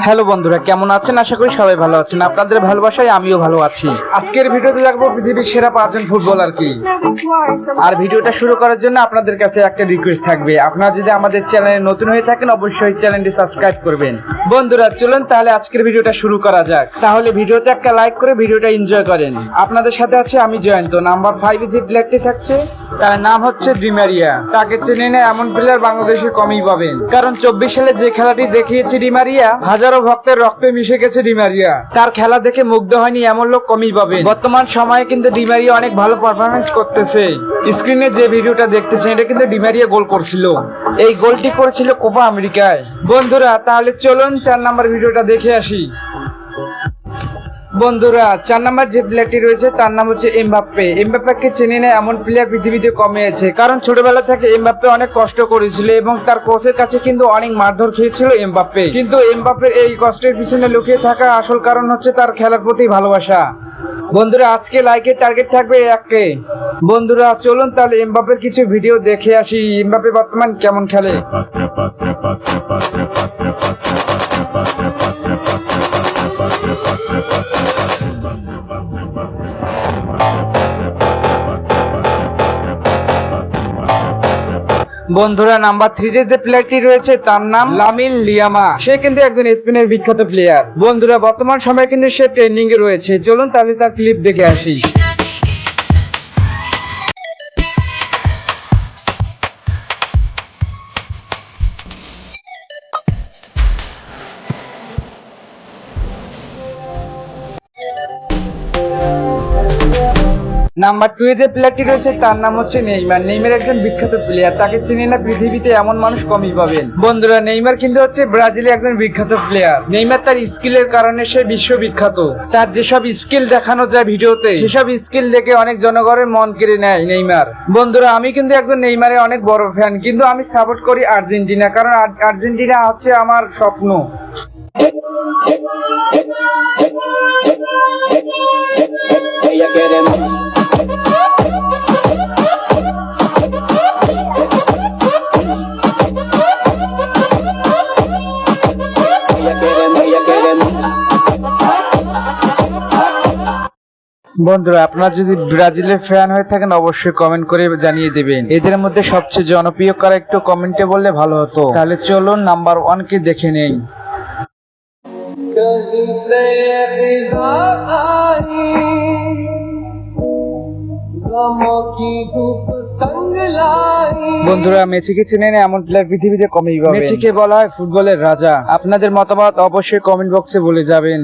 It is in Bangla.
হ্যালো বন্ধুরা, কেমন আছেন? আশা করি সবাই ভালো আছেন। আপনাদের ভালোবাসায় আমিও ভালো আছি। আজকের ভিডিওতে দেখবো পৃথিবীর সেরা 5জন ফুটবলার কি। আর ভিডিওটা শুরু করার জন্য আপনাদের কাছে একটা রিকোয়েস্ট থাকবে, আপনারা যদি আমাদের চ্যানেলে নতুন হয়ে থাকেন অবশ্যই চ্যানেলটি সাবস্ক্রাইব করবেন। বন্ধুরা চলুন তাহলে আজকের ভিডিওটা শুরু করা যাক। তাহলে ভিডিওতে একটা লাইক করে ভিডিওটা এনজয় করেন। আপনাদের সাথে আছে আমি জয়ন্ত। নাম্বার 5 যে প্লেয়ারটি থাকছে তার নাম হচ্ছে ডি মারিয়া। তাকে চেনে না এমন প্লেয়ার বাংলাদেশে কমই পাবেন, কারণ 24 সালে যে খেলাটি দেখিয়েছে ডি মারিয়া, হাজারো ভক্তের রক্তে মিশে গেছে ডি মারিয়া। তার খেলা দেখে মুগ্ধ হয়নি এমন লোক কমই পাবেন। বর্তমান সময়ে কিন্তু ডি মারিয়া অনেক ভালো পারফরমেন্স করতেছে। স্ক্রিনে যে ভিডিওটা দেখতেছেন এটা কিন্তু ডি মারিয়া গোল করছিল। এই গোলটি করেছিল কোপা আমেরিকায়। বন্ধুরা তাহলে চলুন 4 নাম্বার ভিডিওটা দেখে আসি। বন্ধুরা 4 নাম্বার যে প্লেয়ারটি রয়েছে তার নাম হচ্ছে এমবাপ্পে। এমবাপ্পেকে চেনে না এমন প্লেয়ার পৃথিবীতে কমে আছে, কারণ ছোটবেলা থেকে এমবাপ্পে অনেক কষ্ট করেছিল এবং তার কোচের কাছে কিন্তু অনেক মারধর খেয়েছিল এমবাপ্পে। কিন্তু এমবাপ্পের এই কষ্টের পিছনে লুকিয়ে থাকা আসল কারণ হচ্ছে তার খেলার প্রতি ভালোবাসা। বন্ধুরা আজকে লাইকের টার্গেট থাকবে 1K। বন্ধুরা চলুন তাহলে এমবাপ্পের কিছু ভিডিও দেখে আসি, এমবাপ্পে বর্তমান কেমন খেলে। বন্ধুরা নাম্বার 3 যে প্লেয়ারটি রয়েছে তার নাম লামিন লিয়ামা। সে কিন্তু একজন স্পেনের বিখ্যাত প্লেয়ার। বন্ধুরা বর্তমান সময়ে কিন্তু সে ট্রেন্ডিং এ রয়েছে। চলুন তাহলে তার ক্লিপ দেখে আসি। নাম্বার 2 যে প্লেয়ারটি রয়েছে তার নাম হচ্ছে নেইমার। নেইমার একজন বিখ্যাত প্লেয়ার, তাকে চিনে না পৃথিবীতে এমন মানুষ কমই পাবেন। বন্ধুরা নেইমার কিন্তু হচ্ছে ব্রাজিলের একজন বিখ্যাত প্লেয়ার। নেইমার তার স্কিলের কারণে সে বিশ্ববিখ্যাত। তার যেসব স্কিল দেখানো যায় ভিডিওতে, সেসব স্কিল দেখে অনেক জনগণের মন কেড়ে নেয় নেইমার। বন্ধুরা আমি কিন্তু একজন নেইমারের অনেক বড় ফ্যান, কিন্তু আমি সাপোর্ট করি আর্জেন্টিনা, কারণ আর্জেন্টিনা হচ্ছে আমার স্বপ্ন। বন্ধুরা আপনারা যদি ব্রাজিলের ফ্যান হয়ে থাকেন অবশ্যই কমেন্ট করে জানিয়ে দেবেন। এদের মধ্যে সবচেয়ে জনপ্রিয় কারা একটু কমেন্টে বললে ভালো হতো। তাহলে চলুন নাম্বার 1 কে দেখে নেই। বন্ধুরা মেসিকে চেনে না এমন প্লেয়ার পৃথিবীতে কমই পাবেন। মেসিকে বলা হয় ফুটবলের রাজা। আপনাদের মতামত অবশ্যই কমেন্ট বক্সে বলে যাবেন।